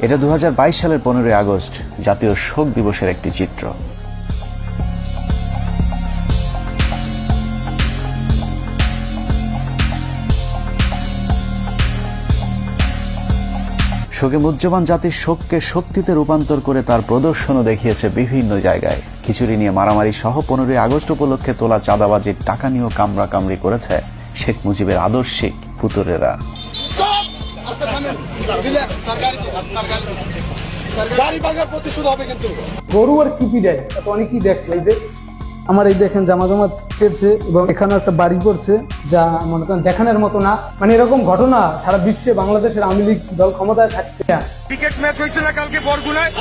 এটা 2022 সালের 15 আগস্ট জাতীয় শোক দিবসের একটি চিত্র। শোকে মুহ্যমান জাতির শোককে শক্তিতে রূপান্তর করে তার প্রদর্শনও দেখিয়েছে বিভিন্ন জায়গায়। খিচুড়ি নিয়ে মারামারি সহ 15 আগস্ট উপলক্ষে তোলা চাঁদাবাজির টাকা নিয়েও কামড়াকামড়ি করেছে শেখ মুজিবের আদর্শিক পুতরেরা। গরু আর কি দেয় অনেকেই দেখছে। এই যে আমার এই দেখেন জামা জামা ছেড়ছে এবং এখানে একটা বাড়ি করছে, যা মনে করেন দেখানোর মতো না। মানে এরকম ঘটনা সারা বিশ্বে বাংলাদেশের আওয়ামী লীগ দল ক্ষমতায় থাকতে। ক্রিকেট ম্যাচ হয়েছিল কালকে বরগুনায়,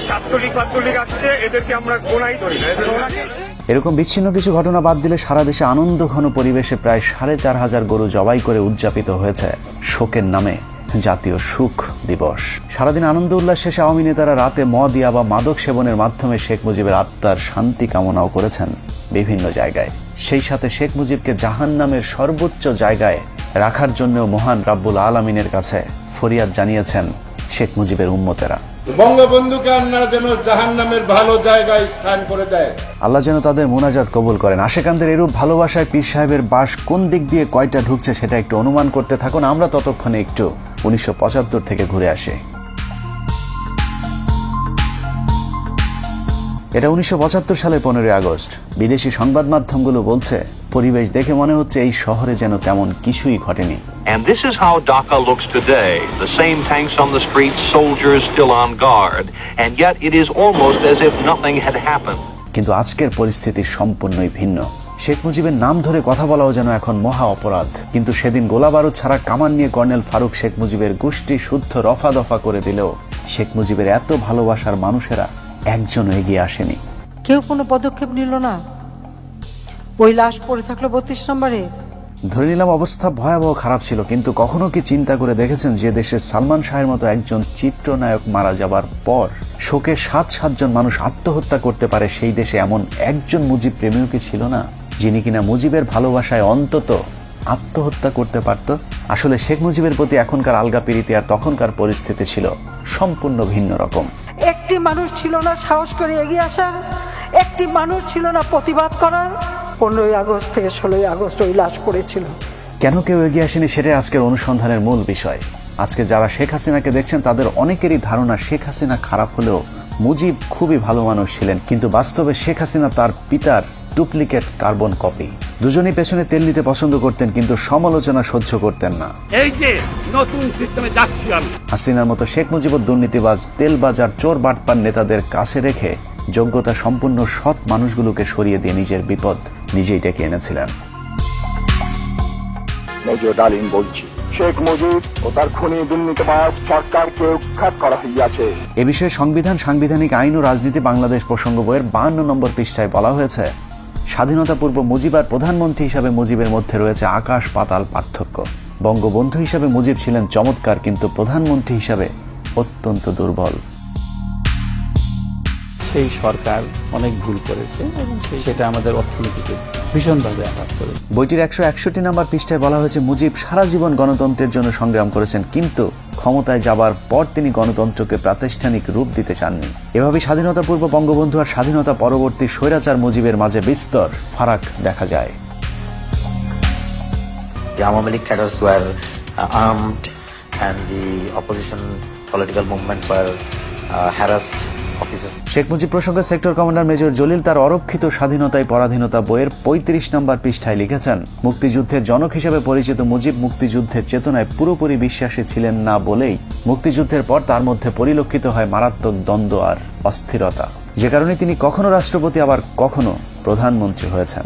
ছাত্রলীগ আসছে, এদেরকে আমরা কোনাই ধরি না। এরকম বিচ্ছিন্ন কিছু ঘটনা বাদ দিলে সারা দেশে আনন্দ ঘন পরিবেশে প্রায় 4,500 গরু জবাই করে উদযাপিত হয়েছে শোকের নামে জাতীয় সুখ দিবস। সারাদিন আনন্দ উল্লাস শেষে আওয়ামী নেতারা রাতে মদ বা মাদক সেবনের মাধ্যমে শেখ মুজিবের আত্মার শান্তি কামনাও করেছেন বিভিন্ন জায়গায়। সেই সাথে শেখ মুজিবকে জাহান্নামের সর্বোচ্চ জায়গায় রাখার জন্য মহান রাব্বুল আলামিনের কাছে ফরিয়াদ জানিয়েছেন শেখ মুজিবের উম্মতেরা। বঙ্গবন্ধুকে আল্লাহ যেন জাহান্নামের ভালো জায়গায় স্থান করে দেয়, আল্লাহ যেন তাদের মুনাজাত কবুল করেন। আশেকানদের এরূপ ভালোবাসায় পীর সাহেবের বাস কোন দিক দিয়ে কয়টা ঢুকছে সেটা একটু অনুমান করতে থাকুন। আমরা ততক্ষণে একটু 1975 থেকে ঘুরে আসি। এটা 1975 সালের 15 আগস্ট। বিদেশি সংবাদ মাধ্যমগুলো বলছে, পরিবেশ দেখে মনে হচ্ছে এই শহরে যেন তেমন কিছুই ঘটেনি। And this is how Dhaka looks today. The same tanks on the streets, soldiers still on guard, and yet it is almost as if nothing had happened. কিন্তু আজকের পরিস্থিতি সম্পূর্ণই ভিন্ন। শেখ মুজিবের নাম ধরে কথা বলাও যেন এখন মহা অপরাধ। কিন্তু সেদিন গোলাবারুদ ছাড়া কামান নিয়ে কর্নেল ফারুক শেখ মুজিবের গোষ্ঠী শুদ্ধ রফা দফা করে দিলেও শেখ মুজিবের এত ভালোবাসার মানুষেরা একজন এগিয়ে আসেনি। কেউ কোনো পদক্ষেপ নিল না। ওই লাশ পড়ে থাকলো 32 নম্বরে। ধরে নিলাম অবস্থা ভয়াবহ খারাপ ছিল, কিন্তু কখনো কি চিন্তা করে দেখেছেন যে দেশে সালমান শাহের মতো একজন চিত্রনায়ক মারা যাবার পর শোকে 7 জন মানুষ আত্মহত্যা করতে পারে, সেই দেশে এমন একজন মুজিব প্রেমীও কি ছিল না, যিনি কিনা মুজিবের ভালোবাসায় অন্তত আত্মহত্যা করতে পারত? আসলে শেখ মুজিবের প্রতি এখনকার আলগা প্রীতি আর তখনকার পরিস্থিতি ছিল সম্পূর্ণ ভিন্ন রকম। একটি মানুষ ছিল না সাহস করে এগিয়ে আসার, একটি মানুষ ছিল না প্রতিবাদ করার। 15 আগস্ট থেকে 16 আগস্ট ওই লাশ পড়েছিল। কেন কেউ এগিয়ে আসেনি সেটাই আজকের অনুসন্ধানের মূল বিষয়। আজকে যারা শেখ হাসিনাকে দেখছেন তাদের অনেকেরই ধারণা শেখ হাসিনা খারাপ হলেও মুজিব খুবই ভালো মানুষ ছিলেন, কিন্তু বাস্তবে শেখ হাসিনা তার পিতার ডুপ্লিকেট কার্বন কপি। দুজনেই পেছনে তেল নিতে পছন্দ করতেন, কিন্তু সমালোচনা সহ্য করতেন না। এই যে নতুন সিস্টেমে যাচ্ছি আমি। হাসিনার মতো শেখ মুজিবুর দুর্নীতিবাজ, তেলবাজার, চোর বাটপার নেতাদের কাছে রেখে যোগ্যতা সম্পন্ন সৎ মানুষগুলোকে সরিয়ে দিয়ে নিজের বিপদ নিজেই ডেকে এনেছিলেন। মেজর ডালিম বলছি, শেখ মুজিব ও তার খুনি দুর্নীতিবাজ সরকারকে উৎখাত করা হইয়াছে। এ বিষয়ে সংবিধান, সাংবিধানিক আইন ও রাজনীতি বাংলাদেশ প্রসঙ্গ বইয়ের 52 নম্বর পৃষ্ঠায় বলা হয়েছে, স্বাধীনতা পূর্ব মুজিব আর প্রধানমন্ত্রী হিসাবে মুজিবের মধ্যে রয়েছে আকাশ পাতাল পার্থক্য। বঙ্গবন্ধু হিসাবে মুজিব ছিলেন চমৎকার, কিন্তু প্রধানমন্ত্রী হিসাবে অত্যন্ত দুর্বল। সেই সরকার অনেক ভুল করেছে এবং সেটা আমাদের অর্থনীতিকে ভীষণভাবে আঘাত করে। বইটির 161 নম্বর পৃষ্ঠায় বলা হয়েছে, মুজিব সারা জীবন গণতন্ত্রের জন্য সংগ্রাম করেছেন, কিন্তু ক্ষমতায় যাবার পর তিনি গণতন্ত্রকে প্রাতিষ্ঠানিক রূপ দিতে চাননি। এভাবে স্বাধীনতা পূর্ব বঙ্গবন্ধু আর স্বাধীনতা পরবর্তী স্বৈরাচার মুজিবের মাঝে বিস্তর ফারাক দেখা যায়। The Awami League cadres were armed and the opposition political movement were harassed. Sheikh Mujib প্রসঙ্গে সেক্টর কমান্ডার মেজর জলিল তার অরক্ষিত স্বাধীনতায় পরাধীনতা বইয়ের 35 নম্বর পৃষ্ঠায় লিখেছেন, মুক্তিযুদ্ধের জনক হিসেবে পরিচিত মুজিব মুক্তিযুদ্ধের চেতনায় পুরোপুরি বিশ্বাসী ছিলেন না বলেই মুক্তিযুদ্ধের পর তার মধ্যে পরিলক্ষিত হয় মারাত্মক দ্বন্দ্ব আর অস্থিরতা, যে কারণে তিনি কখনো রাষ্ট্রপতি আবার কখনো প্রধানমন্ত্রী হয়েছেন।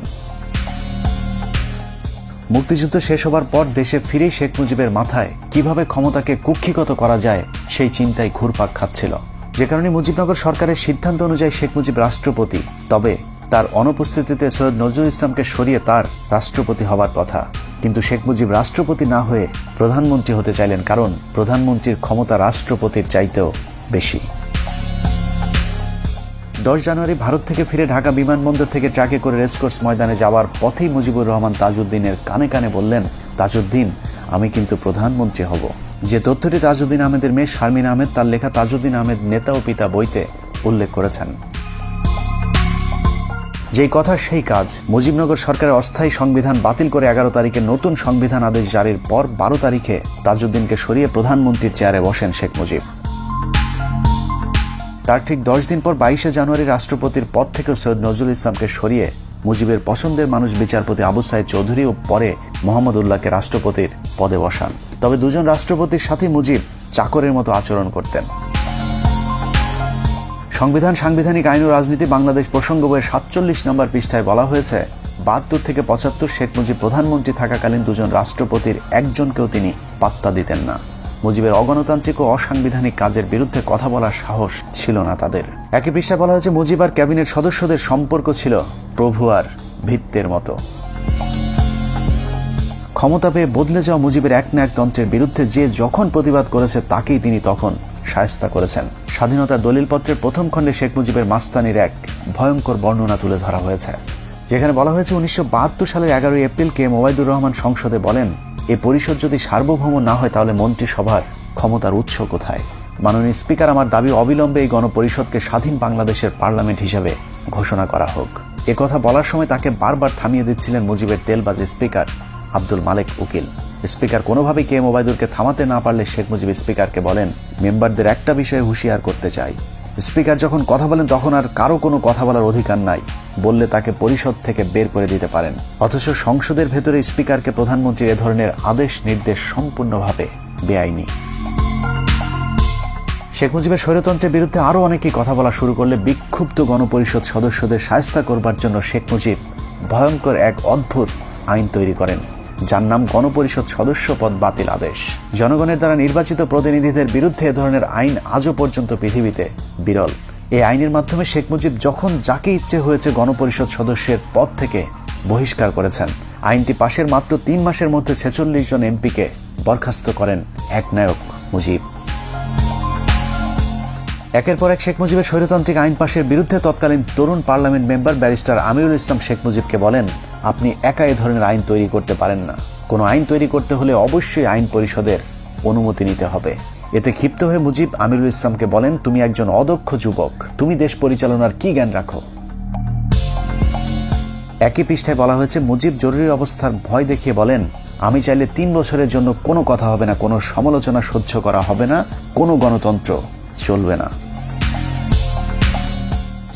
মুক্তিযুদ্ধ শেষ হবার পর দেশে ফিরেই শেখ মুজিবের মাথায় কিভাবে ক্ষমতাকে কুক্ষিগত করা যায় সেই চিন্তায় ঘুরপাক খাচ্ছিল, যে কারণে মুজিবনগর সরকারের সিদ্ধান্ত অনুযায়ী শেখ মুজিব রাষ্ট্রপতি। তবে তার অনুপস্থিতিতে সৈয়দ নজরুল ইসলামকে সরিয়ে তার রাষ্ট্রপতি হবার কথা, কিন্তু শেখ মুজিব রাষ্ট্রপতি না হয়ে প্রধানমন্ত্রী হতে চাইলেন, কারণ প্রধানমন্ত্রীর ক্ষমতা রাষ্ট্রপতির চাইতেও বেশি। 10 জানুয়ারি ভারত থেকে ফিরে ঢাকা বিমানবন্দর থেকে ট্রাকে করে রেসকোর্স ময়দানে যাওয়ার পথেই মুজিবুর রহমান তাজউদ্দিনের কানে কানে বললেন, তাজউদ্দিন, আমি কিন্তু প্রধানমন্ত্রী হব। যে তথ্যটি তাজউদ্দিন আহমেদের মেয়ে শারমিন আহমেদ তার লেখা তাজউদ্দিন আহমেদ নেতা ও পিতা বইতে উল্লেখ করেছেন। যেই কথা সেই কাজ। মুজিবনগর সরকারের অস্থায়ী সংবিধান বাতিল করে 11 তারিখে নতুন সংবিধান আদেশ জারির পর 12 তারিখে তাজউদ্দিনকে সরিয়ে প্রধানমন্ত্রীর চেয়ারে বসেন শেখ মুজিব। তার ঠিক 10 দিন পর 22 জানুয়ারি রাষ্ট্রপতির পদ থেকে সৈয়দ নজরুল ইসলামকে সরিয়ে মুজিবের পছন্দের মানুষ বিচারপতি আবু সাইদ চৌধুরী ও পরে মোহাম্মদ উল্লাহকে রাষ্ট্রপতির পদে বসান। তবে দুজন রাষ্ট্রপতির সাথে মুজিব চাকরের মতো আচরণ করতেন। সংবিধান, সাংবিধানিক আইন ও রাজনীতি বাংলাদেশ প্রসঙ্গ বইয়ের 47 নম্বর পৃষ্ঠায় বলা হয়েছে, 72 থেকে 75 শেখ মুজিব প্রধানমন্ত্রী থাকাকালীন দুজন রাষ্ট্রপতির একজনকেও তিনি পাত্তা দিতেন না। মুজিবের অগণতান্ত্রিক ও অসাংবিধানিক কাজের বিরুদ্ধে কথা বলার সাহস ছিল না তাদের। একই পৃষ্ঠায় বলা হয়েছে, মুজিব আর ক্যাবিনেট সদস্যদের সম্পর্ক ছিল প্রভু আর ভিত্তের মতো। ক্ষমতা পেয়ে বদলে যাওয়া মুজিবের এক না এক তন্ত্রের বিরুদ্ধে যে যখন প্রতিবাদ করেছে তাকেই তিনি তখন শায়েস্তা করেছেন। স্বাধীনতার দলিলপত্রের প্রথম খণ্ডে শেখ মুজিবের মাস্তানির এক ভয়ঙ্কর বর্ণনা তুলে ধরা হয়েছে, যেখানে বলা হয়েছে 1972 সালের 11 এপ্রিল কে ওবায়দুর রহমান সংসদে বলেন, এ পরিষদ যদি সার্বভৌম না হয় তাহলে মন্ত্রিসভার ক্ষমতার উৎস কোথায়? মাননীয় স্পিকার, আমার দাবি অবিলম্বে এই গণপরিষদকে স্বাধীন বাংলাদেশের পার্লামেন্ট হিসেবে ঘোষণা করা হোক। এ কথা বলার সময় তাকে বারবার থামিয়ে দিচ্ছিলেন মুজিবের তেলবাজ স্পিকার আব্দুল মালেক উকিল। স্পিকার কোনোভাবেই কে ওবায়দুরকে থামাতে না পারলে শেখ মুজিব স্পিকারকে বলেন, মেম্বারদের একটা বিষয়ে হুঁশিয়ার করতে চাই, স্পিকার যখন কথা বলেন তখন আর কারো কোনো কথা বলার অধিকার নাই, বললে তাকে পরিষদ থেকে বের করে দিতে পারেন। অথচ সংসদের ভেতরে স্পিকারকে প্রধানমন্ত্রীর এ ধরনের আদেশ নির্দেশ সম্পূর্ণভাবে বেআইনি। শেখ মুজিবের স্বৈরতন্ত্রের বিরুদ্ধে আরও অনেকেই কথা বলা শুরু করলে বিক্ষুব্ধ গণপরিষদ সদস্যদের শায়েস্তা করবার জন্য শেখ মুজিব ভয়ঙ্কর এক অদ্ভুত আইন তৈরি করেন, যার নাম গণপরিষদ সদস্য পদ বাতিল আদেশ। জনগণের দ্বারা নির্বাচিত প্রতিনিধিদের বিরুদ্ধে এ ধরনের আইন আজও পর্যন্ত পৃথিবীতে বিরল। এই আইনের মাধ্যমে শেখ মুজিব যখন যাকে ইচ্ছে হয়েছে গণপরিষদ সদস্যের পদ থেকে বহিষ্কার করেছেন। আইনটি পাশের মাত্র 3 মাসের মধ্যে 46 জন এমপিকে বরখাস্ত করেন একনায়ক মুজিব। একের পর এক শেখ মুজিবের স্বৈরতান্ত্রিক আইন পাশের বিরুদ্ধে তৎকালীন তরুণ parliament member barrister Amirul Islam Sheikh মুজিবকে বলেন, আপনি একা এ ধরনের আইন তৈরি করতে পারেন না। কোনো আইন তৈরি করতে হলে অবশ্যই আইন পরিষদের অনুমতি নিতে হবে। এতে ক্ষিপ্ত হয়ে মুজিব আমিরুল ইসলামকে বলেন, তুমি একজন অদক্ষ যুবক, তুমি দেশ পরিচালনার কি জ্ঞান রাখো? একই পৃষ্ঠায় বলা হয়েছে, মুজিব জরুরি অবস্থার ভয় দেখিয়ে বলেন, আমি চাইলে 3 বছরের জন্য কোনো কথা হবে না, কোনো সমালোচনা সহ্য করা হবে না, কোনো গণতন্ত্র চলবে না।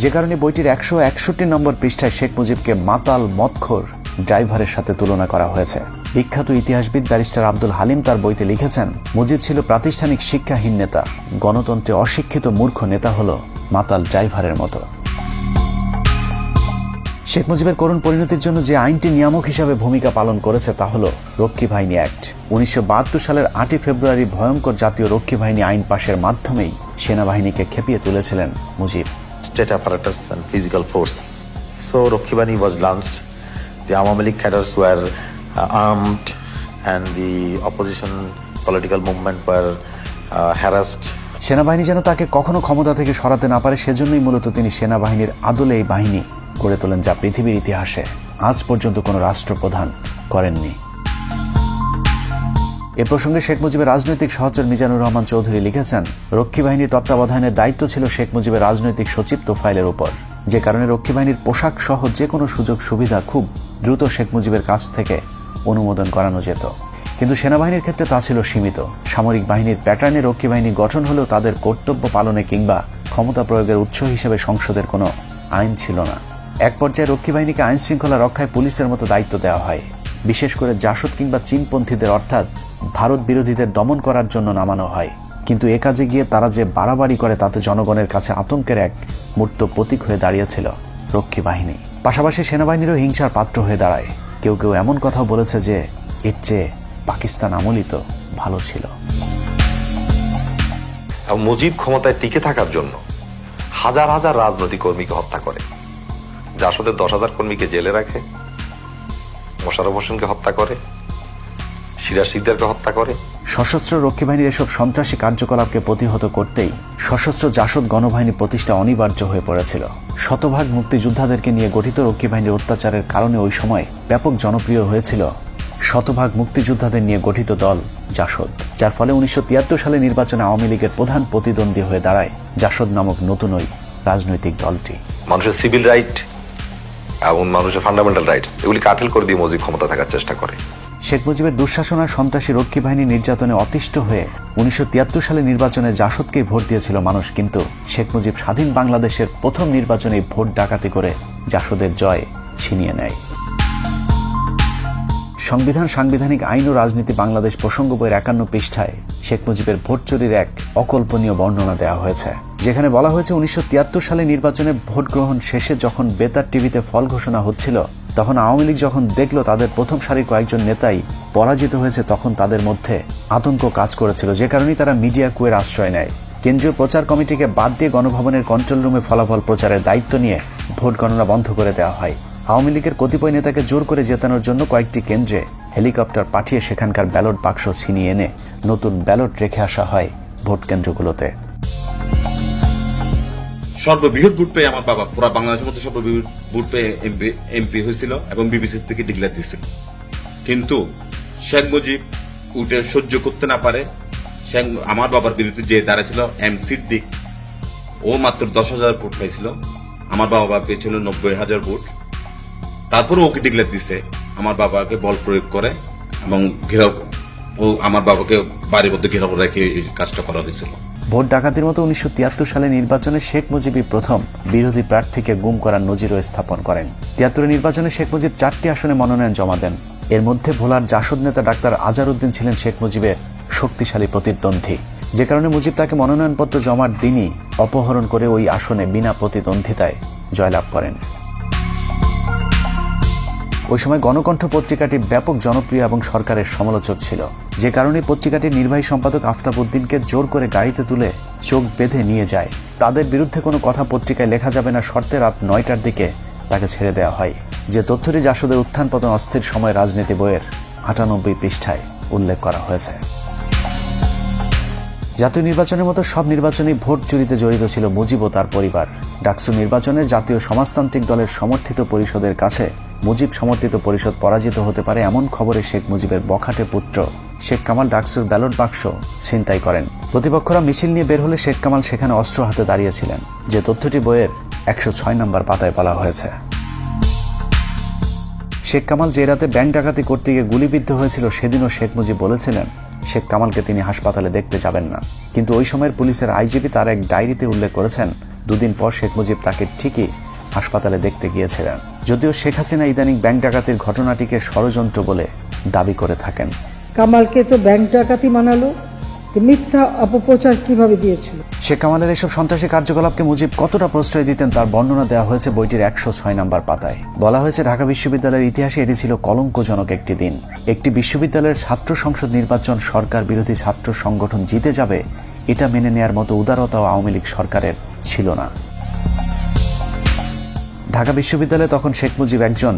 যে কারণে বইটির 161 নম্বর পৃষ্ঠায় শেখ মুজিবকে মাতাল মদখোর ড্রাইভারের সাথে তুলনা করা হয়েছে। বিখ্যাত ইতিহাসবিদ ব্যারিস্টার আব্দুল হালিম তার বইতে লিখেছেন, মুজিব ছিল প্রাতিষ্ঠানিক শিক্ষাহীন নেতা, গণতন্ত্রে অশিক্ষিত মূর্খ নেতা হলো মাতাল ড্রাইভারের মতো। শেখ মুজিবের করুণ পরিণতির জন্য যে আইনটি নিয়ামক হিসাবে ভূমিকা পালন করেছে তা হলো রক্ষী বাহিনী অ্যাক্ট। 1972 সালের 8 ফেব্রুয়ারি ভয়ঙ্কর জাতীয় রক্ষী বাহিনী আইন পাশের মাধ্যমেই সেনাবাহিনীকে খেপিয়ে তুলেছিলেন Mujib. State apparatus and physical force. So Rakhi Bahini was launched. The Awami League cadres were armed, and the opposition political movement were harassed. সেনাবাহিনী যেন তাকে কখনো ক্ষমতা থেকে সরাতে না পারে, সেজন্যই মূলত তিনি সেনাবাহিনীর আদলে এই বাহিনী গড়ে তোলেন, যা পৃথিবীর ইতিহাসে আজ পর্যন্ত কোনো রাষ্ট্রপ্রধান করেননি। এ প্রসঙ্গে শেখ মুজিবের রাজনৈতিক সহচর মিজানুর রহমান চৌধুরী লিখেছেন, রক্ষী বাহিনীর তত্ত্বাবধানের দায়িত্ব ছিল শেখ মুজিবের রাজনৈতিক সচিব তোফায়েলের উপর, যে কারণে রক্ষী বাহিনীর পোশাক সহ যে কোনো সুযোগ সুবিধা খুব দ্রুত শেখ মুজিবের কাছ থেকে অনুমোদন করানো যেত। কিন্তু সেনাবাহিনীর ক্ষেত্রে তা ছিল সীমিত। সামরিক বাহিনীর প্যাটার্নে রক্ষী বাহিনী গঠন হলেও তাদের কর্তব্য পালনে কিংবা ক্ষমতা প্রয়োগের উৎস হিসেবে সংসদের কোনো আইন ছিল না। এক পর্যায়ে রক্ষী বাহিনীকে আইন শৃঙ্খলা রক্ষায় পুলিশের মতো দায়িত্ব দেওয়া হয়, বিশেষ করে জাসদ কিংবা চীনপন্থীদের অর্থাৎ ভারত বিরোধীদের দমন করার জন্য নামানো হয়। কিন্তু এ কাজে গিয়ে তারা যে বাড়াবাড়ি করে তাতে জনগণের কাছে আতঙ্কের এক মূর্ত প্রতীক হয়ে দাঁড়িয়েছিল রক্ষী বাহিনী। পাশাপাশি সেনাবাহিনীরও হিংসার পাত্র হয়ে দাঁড়ায়। কেউ কেউ এমন কথা বলেছে যে এর চেয়ে পাকিস্তান আমলই তো ভালো ছিল। মুজিব ক্ষমতায় টিকে থাকার জন্য হাজার হাজার রাজনৈতিক কর্মীকে হত্যা করে, জাসদের 10,000 কর্মীকে জেলে রাখে, মোশাররফ হোসেনকে হত্যা করে, সিরাজ সিকদারকে হত্যা করে। সশস্ত্র রক্ষী বাহিনীর এসব সন্ত্রাসী কার্যকলাপকে প্রতিহত করতেই সশস্ত্র জাসদ গণবাহিনী প্রতিষ্ঠা অনিবার্য হয়ে পড়েছিল। শতভাগ মুক্তিযোদ্ধাদেরকে নিয়ে গঠিত রক্ষী বাহিনীর অত্যাচারের কারণে ওই সময় ব্যাপক জনপ্রিয় হয়েছিল শতভাগ মুক্তিযোদ্ধাদের নিয়ে গঠিত দল জাসদ, যার ফলে 1973 সালে নির্বাচনে আওয়ামী লীগের প্রধান প্রতিদ্বন্দ্বী হয়ে দাঁড়ায় জাসদ নামক নতুন ওই রাজনৈতিক দলটি। মানুষের সিভিল রাইট এবং মানুষের ফান্ডামেন্টাল রাইটস এগুলি কাঠিল করে দিয়ে মুজিব ক্ষমতা থাকার চেষ্টা করে। শেখ মুজিবের দুঃশাসন আর সন্ত্রাসী রক্ষী বাহিনী নির্যাতনে অতিষ্ঠ হয়ে 1973 সালে নির্বাচনে জাসদকেই ভোট দিয়েছিল মানুষ, কিন্তু শেখ মুজিব স্বাধীন বাংলাদেশের প্রথম নির্বাচনে ভোট ডাকাতি করে জাসদের জয় ছিনিয়ে নেয়। সংবিধান, সাংবিধানিক আইন ও রাজনীতি বাংলাদেশ প্রসঙ্গ বইয়ের 51 পৃষ্ঠায় শেখ মুজিবের ভোট চুরির এক অকল্পনীয় বর্ণনা দেওয়া হয়েছে, যেখানে বলা হয়েছে 1973 সালে নির্বাচনে ভোট গ্রহণ শেষে যখন বেতার টিভিতে ফল ঘোষণা হচ্ছিল, তখন আওয়ামী লীগ যখন দেখল তাদের প্রথম সারির কয়েকজন নেতাই পরাজিত হয়েছে, তখন তাদের মধ্যে আতঙ্ক কাজ করেছিল, যে কারণেই তারা মিডিয়া কুয়ের আশ্রয় নেয়। কেন্দ্রীয় প্রচার কমিটিকে বাদ দিয়ে গণভবনের কন্ট্রোল রুমে ফলাফল প্রচারের দায়িত্ব নিয়ে ভোট গণনা বন্ধ করে দেওয়া হয়। আওয়ামী লীগের কতিপয় নেতাকে জোর করে জেতানোর জন্য কয়েকটি কেন্দ্রে হেলিকপ্টার পাঠিয়ে সেখানকার ব্যালট বাক্স ছিনিয়ে এনে নতুন ব্যালট রেখে আসা হয় ভোট কেন্দ্রগুলোতে। সর্ববৃহৎ ভোট পেয়ে আমার বাবা পুরো বাংলাদেশের মধ্যে সর্ববৃহৎ ভোট পেয়ে এমপি হয়েছিল এবং বিবিসি থেকে ডিক্লেয়ার দিয়েছিল। কিন্তু শেখ মুজিব উঠে সহ্য করতে না পারে আমার বাবার বিরুদ্ধে যে দাঁড়াছিল এম সিদ্দিক, ও মাত্র 10,000 ভোট পাইছিল, আমার বাবা পেয়েছিল 90,000 ভোট। তারপরে ওকে ডিক্লেয়ার দিছে, আমার বাবাকে বল প্রয়োগ করে এবং ঘেরাও, ও আমার বাবাকে বাড়ির মধ্যে ঘেরাও রেখে এই কাজটা করা হয়েছিল। ভোট ডাকাতির মতো 1973 সালে নির্বাচনে শেখ মুজিবই প্রথম বিরোধী প্রার্থীকে গুম করার নজিরও স্থাপন করেন। 73 নির্বাচনে শেখ মুজিব 4টি আসনে মনোনয়ন জমা দেন। এর মধ্যে ভোলার জাসদ নেতা ডাক্তার আজহারউদ্দিন ছিলেন শেখ মুজিবের শক্তিশালী প্রতিদ্বন্দ্বী, যে কারণে মুজিব তাকে মনোনয়নপত্র জমার দিনই অপহরণ করে ওই আসনে বিনা প্রতিদ্বন্দ্বিতায় জয়লাভ করেন। ওই সময় গণকণ্ঠ পত্রিকাটি ব্যাপক জনপ্রিয় এবং সরকারের সমালোচক ছিল, যে কারণে পত্রিকাটির নির্বাহী সম্পাদক আফতাব উদ্দিনকে জোর করে গাড়িতে তুলে চোখ বেঁধে নিয়ে যায়। তাদের বিরুদ্ধে কোনো কথা পত্রিকায় লেখা যাবে না শর্তে রাত 9টার দিকে তাকে ছেড়ে দেওয়া হয়, যে তথ্যটি জাসদের উত্থান পতন অস্থির সময় রাজনীতি বইয়ের 98 পৃষ্ঠায় উল্লেখ করা হয়েছে। জাতীয় নির্বাচনের মতো সব নির্বাচনেই ভোট চুরিতে জড়িত ছিল মুজিব ও তার পরিবার। ডাকসু নির্বাচনের জাতীয় সমাজতান্ত্রিক দলের সমর্থিত পরিষদের কাছে মুজিব সমর্থিত পরিষদ পরাজিত হতে পারে এমন খবরে শেখ মুজিবের বখাটে পুত্র শেখ কামাল ডাকসুর ব্যালট বাক্স ছিনতাই করেন। প্রতিপক্ষরা মিছিল নিয়ে বের হলে শেখ কামাল সেখানে অস্ত্র হাতে দাঁড়িয়েছিলেন, যে তথ্যটি বইয়ের 106 নম্বর পাতায় বলা হয়েছে। শেখ কামাল যে রাতে ব্যাংক ডাকাতি করতে গিয়ে গুলিবিদ্ধ হয়েছিল, সেদিনও শেখ মুজিব বলেছিলেন শেখ কামালকে তিনি হাসপাতালে দেখতে যাবেন না, কিন্তু ওই সময়ের পুলিশের আইজিপি তার এক ডায়েরিতে উল্লেখ করেছেন 2 দিন পর শেখ মুজিব তাকে ঠিকই হাসপাতালে দেখতে গিয়েছিলেন। যদিও শেখ হাসিনা ইদানিং ব্যাংক ডাকাতির ঘটনাটিকে ষড়যন্ত্র বলে দাবি করে থাকেন। কামালকে তো ব্যাংক ডাকাতি মানালো, যে মিথ্যা অপপ্রচার কিভাবে দিয়েছিল। শেখ কামালের এসব সন্ত্রাসী কার্যকলাপকে মুজিব কতটা প্রশ্রয় দিতেন তার বর্ণনা দেওয়া হয়েছে বইটির 106 নম্বর পাতায়। বলা হয়েছে ঢাকা বিশ্ববিদ্যালয়ের ইতিহাসে এটি ছিল কলঙ্কজনক একটি দিন। একটি বিশ্ববিদ্যালয়ের ছাত্র সংসদ নির্বাচন সরকার বিরোধী ছাত্র সংগঠন জিতে যাবে, এটা মেনে নেয়ার মতো উদারতাও আওয়ামী লীগ সরকারের ছিল না। ঢাকা বিশ্ববিদ্যালয়ে তখন শেখ মুজিব একজন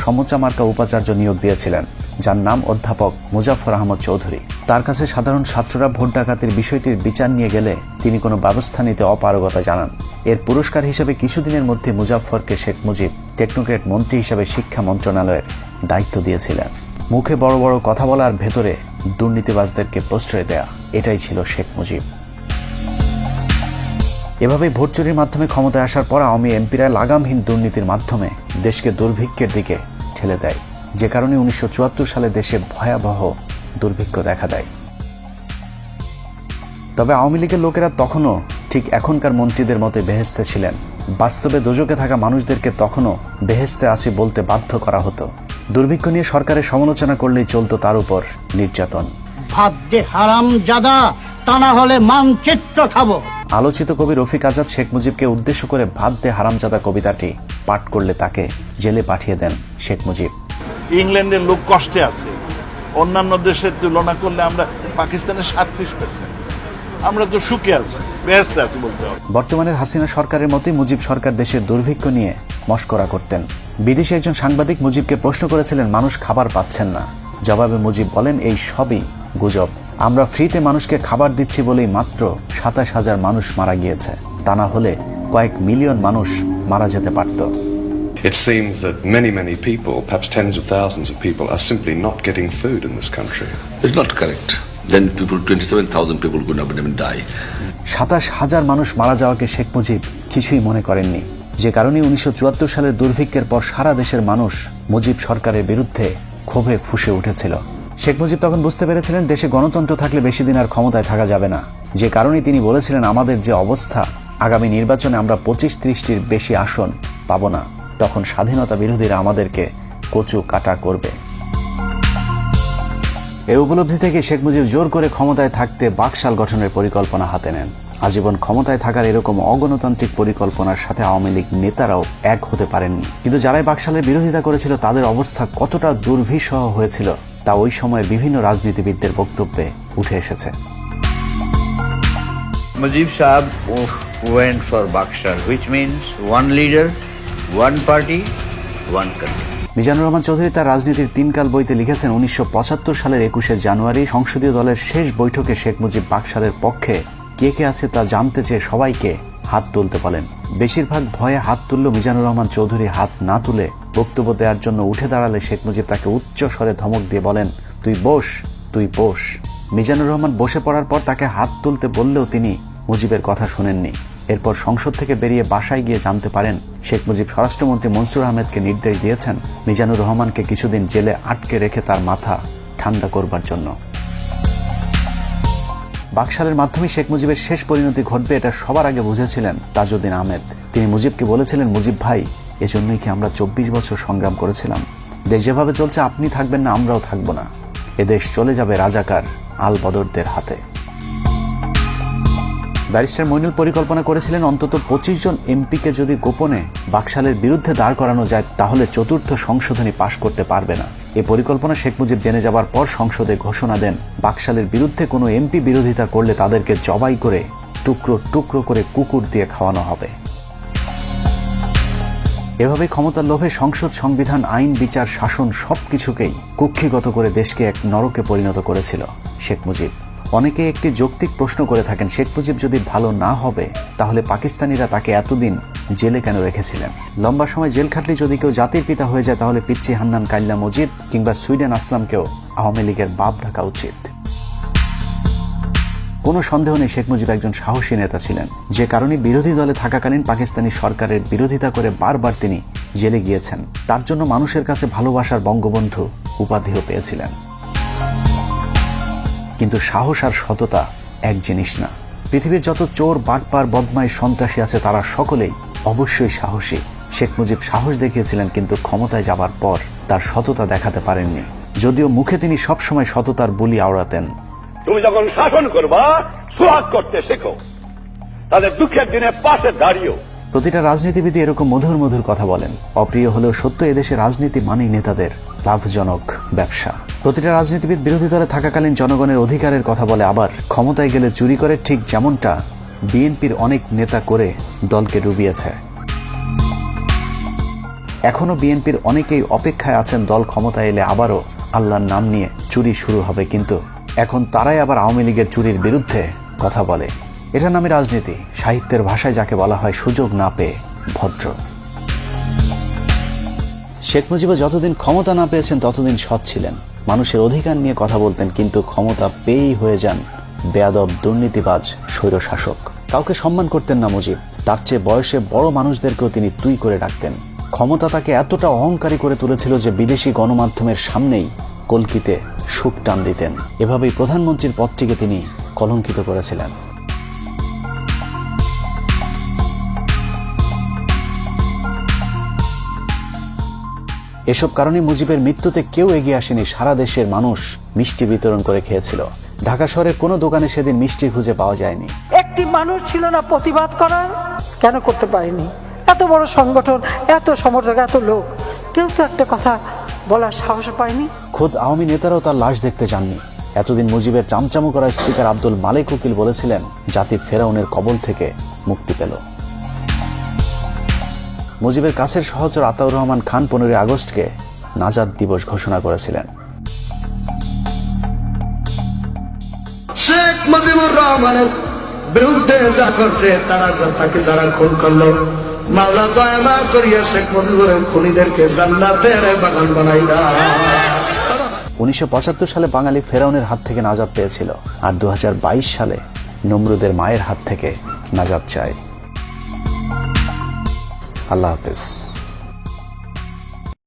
সমোচা মার্কা উপাচার্য নিয়োগ দিয়েছিলেন, যার নাম অধ্যাপক মুজাফফর আহমদ চৌধুরী। তার কাছে সাধারণ ছাত্ররা ভোট ডাকাতির বিষয়টির বিচার নিয়ে গেলে তিনি কোনো ব্যবস্থা নিতে অপারগতা জানান। এর পুরস্কার হিসেবে কিছুদিনের মধ্যে মুজাফফরকে শেখ মুজিব টেকনোক্রেট মন্ত্রী হিসেবে শিক্ষা মন্ত্রণালয়ের দায়িত্ব দিয়েছিলেন। মুখে বড় বড় কথা বলার ভেতরে দুর্নীতিবাজদেরকে প্রশ্রয় দেয়া, এটাই ছিল শেখ মুজিব। এভাবেই ভোট চুরির মাধ্যমে ক্ষমতায় আসার পর আওয়ামী এমপিরা লাগামহীন দুর্নীতির মাধ্যমে দেশকে দুর্ভিক্ষের দিকে ঠেলে দেয়, যে কারণে 1974 সালে দেশে ভয়াবহ দুর্ভিক্ষ দেখা দেয়। তবে আওয়ামী লীগের লোকেরা তখনও ঠিক এখনকার মন্ত্রীদের মতো বেহেশতে ছিলেন। বাস্তবে দোজকে থাকা মানুষদেরকে তখনও বেহেশতে আসি বলতে বাধ্য করা হতো। দুর্ভিক্ষ নিয়ে সরকারের সমালোচনা করলেই চলত তার উপর নির্যাতন। ভাত দে হারামজাদা, তা না হলে মানচিত্র খাবো। আলোচিত কবি রফিক আজাদ শেখ মুজিবকে উদ্দেশ্য করে ভাত দে হারামজাদা কবিতাটি পাঠ করলে তাকে জেলে পাঠিয়ে দেন শেখ মুজিব। ইংল্যান্ডের লোক কষ্টে আছে, অন্যান্য দেশের তুলনা করলে আমরা পাকিস্তানের 37%, আমরা তো সুখে আছি, বেহেশতে আছি বলতে হবে। বর্তমানের হাসিনা সরকারের মতোই মুজিব সরকার দেশের দুর্ভিক্ষ নিয়ে মশকরা করতেন। বিদেশি একজন সাংবাদিক মুজিবকে প্রশ্ন করেছিলেন মানুষ খাবার পাচ্ছেন না। জবাবে মুজিব বলেন এই সবই গুজব, আমরা ফ্রিতে মানুষকে খাবার দিচ্ছি বলেই মাত্র 27,000 মানুষ মারা গিয়েছে, তা না হলে কয়েক মিলিয়ন মানুষ মারা যেতে পারত। It seems that many people, perhaps tens of thousands of people, are simply not getting food in this country. It's not correct. Then 27,000 people could not even die. 27,000 মানুষ মারা যাওয়াকে শেখ মুজিব কিছুই মনে করেননি, যে কারণে 1974 সালের দুর্ভিক্ষের পর সারা দেশের মানুষ মুজিব সরকারের বিরুদ্ধে ক্ষোভে ফুঁসে উঠেছিল। শেখ মুজিব তখন বুঝতে পেরেছিলেন দেশে গণতন্ত্র থাকলে বেশি দিন আর ক্ষমতায় থাকা যাবে না, যে কারণে তিনি বলেছিলেন আমাদের যে অবস্থা, আগামী নির্বাচনে আমরা 25-30টির বেশি আসন পাব না, তখন স্বাধীনতা বিরোধীরা আমাদেরকে কচু কাটা করবে। এই উপলব্ধি থেকে শেখ মুজিব জোর করে ক্ষমতায় থাকতে বাকশাল গঠনের পরিকল্পনা হাতে নেন। আজীবন ক্ষমতায় থাকার এরকম অগণতান্ত্রিক পরিকল্পনার সাথে আওয়ামী লীগ নেতারাও এক হতে পারেননি, কিন্তু যারাই বাকশালের বিরোধিতা করেছিল তাদের অবস্থা কতটা দুর্বিষহ হয়েছিল তা ওই সময়ের বিভিন্ন রাজনীতিবিদদের বক্তব্যে উঠে এসেছে। Mujib Saab went for Bakshal, which means one leader, one party, one country. Mizanur Rahman Chowdhury তার রাজনীতির 3 কাল বইতে লিখেছেন 1975 সালের 21 জানুয়ারি সংসদীয় দলের শেষ বৈঠকে শেখ মুজিব বাকশালের পক্ষে কে কে আছে তা জানতে চেয়ে সবাইকে হাত তুলতে বলেন। বেশিরভাগ ভয়ে হাত তুলল মিজানুর রহমান চৌধুরী হাত না তুলে বক্তব্য দেওয়ার জন্য উঠে দাঁড়ালে শেখ মুজিব তাকে উচ্চ স্বরে ধমক দিয়ে বলেন, তুই বস, তুই বস। মিজানুর রহমান বসে পড়ার পর তাকে হাত তুলতে বললেও তিনি মুজিবের কথা শোনেননি। এরপর সংসদ থেকে বেরিয়ে বাসায় গিয়ে জানতে পারেন শেখ মুজিব স্বরাষ্ট্রমন্ত্রী মনসুর আহমেদকে নির্দেশ দিয়েছেন মিজানুর রহমানকে কিছুদিন জেলে আটকে রেখে তার মাথা ঠান্ডা করবার জন্য। বাকশালের মাধ্যমে শেখ মুজিবের শেষ পরিণতি ঘটবে এটা সবার আগে বুঝেছিলেন তাজউদ্দিন আহমেদ। তিনি মুজিবকে বলেছিলেন, মুজিব ভাই, এজন্যই কি আমরা 24 বছর সংগ্রাম করেছিলাম? দেশ যেভাবে চলছে আপনি থাকবেন না, আমরাও থাকবো না। এদেশ চলে যাবে রাজাকার আল বদরদের হাতে। ব্যারিস্টার মইনুল পরিকল্পনা করেছিলেন অন্তত 25 জন এমপিকে যদি গোপনে বাকশালের বিরুদ্ধে দাঁড় করানো যায় তাহলে 4র্থ সংশোধনী পাশ করতে পারবে না। এই পরিকল্পনা শেখ মুজিব জেনে যাবার পর সংসদে ঘোষণা দেন বাকশালের বিরুদ্ধে কোনো এমপি বিরোধিতা করলে তাদেরকে জবাই করে টুকরো টুকরো করে কুকুর দিয়ে খাওয়ানো হবে। এভাবে ক্ষমতার লোভে সংসদ, সংবিধান, আইন, বিচার, শাসন সবকিছুকেই কুক্ষিগত করে দেশকে এক নরকে পরিণত করেছিল শেখ মুজিব। অনেকে একটি যৌক্তিক প্রশ্ন করে থাকেন, শেখ মুজিব যদি ভালো না হবে তাহলে পাকিস্তানিরা তাকে এতদিন জেলে কেন রেখেছিলেন? লম্বা সময় জেল খাটলে যদি কেউ জাতির পিতা হয়ে যায় তাহলে পিচ্চি হান্নান কাইল্লা মজিদ কিংবা সুইডেন আসলামকেও আওয়ামী লীগের বাপ ডাকা উচিত। কোনো সন্দেহ নেই শেখ মুজিব একজন সাহসী নেতা ছিলেন, যে কারণে বিরোধী দলে থাকাকালীন পাকিস্তানি সরকারের বিরোধিতা করে বারবার তিনি জেলে গিয়েছেন। তার জন্য মানুষের কাছে ভালোবাসার বঙ্গবন্ধু উপাধিও পেয়েছিলেন। কিন্তু সাহস আর সততা এক জিনিস না। পৃথিবীর যত চোর, বাটপার, বদমাইশ, সন্ত্রাসী আছে তারা সকলেই অবশ্যই সাহসী। শেখ মুজিব সাহস দেখিয়েছিলেন, কিন্তু ক্ষমতায় যাবার পর তার সততা দেখাতে পারেননি, যদিও মুখে তিনি সবসময় সততার বুলি আওড়াতেন। তুমি যখন শাসন করবা, সোহাগ করতে শেখো, তাদের দুঃখের দিনে পাশে দাঁড়িয়েও। প্রতিটা রাজনীতিবিদ এরকম মধুর মধুর কথা বলেন। অপ্রিয় হলেও সত্য, এদেশে রাজনীতি মানেই নেতাদের লাভজনক ব্যবসা। প্রতিটা রাজনীতিবিদ বিরোধী দলে থাকাকালীন জনগণের অধিকারের কথা বলে, আবার ক্ষমতায় গেলে চুরি করে, ঠিক যেমনটা বিএনপির অনেক নেতা করে দলকে ডুবিয়েছে। এখনো বিএনপির অনেকেই অপেক্ষায় আছেন দল ক্ষমতায় এলে আবারও আল্লাহর নাম নিয়ে চুরি শুরু হবে, কিন্তু এখন তারাই আবার আওয়ামী লীগের চুরির বিরুদ্ধে কথা বলে। এটার নামে রাজনীতি, সাহিত্যের ভাষায় যাকে বলা হয় সুযোগ না পেয়ে ভদ্র। শেখ মুজিবও যতদিন ক্ষমতা না পেয়েছেন ততদিন সৎ ছিলেন, মানুষের অধিকার নিয়ে কথা বলতেন, কিন্তু ক্ষমতা পেয়েই হয়ে যান বেয়াদব, দুর্নীতিবাজ, স্বৈরশাসক। কাউকে সম্মান করতেন না মুজিব, তার চেয়ে বয়সে বড় মানুষদেরকেও তিনি তুই করে ডাকতেন। ক্ষমতা তাকে এতটা অহংকারী করে তুলেছিল যে বিদেশি গণমাধ্যমের সামনেই কলকিতে সুখ টান দিতেন। এভাবেই প্রধানমন্ত্রীর পদটিকে তিনি কলঙ্কিত করেছিলেন। এসব কারণে মুজিবের মৃত্যুতে কেউ এগিয়ে আসেনি। সারা দেশের মানুষ মিষ্টি বিতরণ করে খেয়েছিল। ঢাকা শহরের কোনো দোকানে সেদিন মিষ্টি খুঁজে পাওয়া যায়নি। একটি মানুষ ছিল না প্রতিবাদ করার? কেন করতে পারেনি? এত বড় সংগঠন, এত সমর্থক, এত লোক, কেউ তো একটা কথা বলার সাহস পায়নি। খোদ আওয়ামী নেতারাও তার লাশ দেখতে যাননি। এতদিন মুজিবের চামচামো করা স্পিকার আব্দুল মালেক উকিল বলেছিলেন জাতি ফেরাউনের কবল থেকে মুক্তি পেল। মুজিবের কাছের সহচর আতাউর রহমান খান 15 আগস্টকে নাজাত দিবস ঘোষণা করেছিলেন। শেখ মুজিবুর রহমানের বিরুদ্ধে যা করছে, তাকে যারা খুন করলো, মাওলা দয়া মাফ করিয়া শেখ মুজিবুরের খুনিদেরকে জান্নাতের বাগান বানাই দাও। 1975 সালে বাঙালি ফেরাউনের হাত থেকে নাজাত পেয়েছিল, আর 2022 সালে নমরুদের মায়ের হাত থেকে নাজাত চায়। আল্লাহ হাফেজ।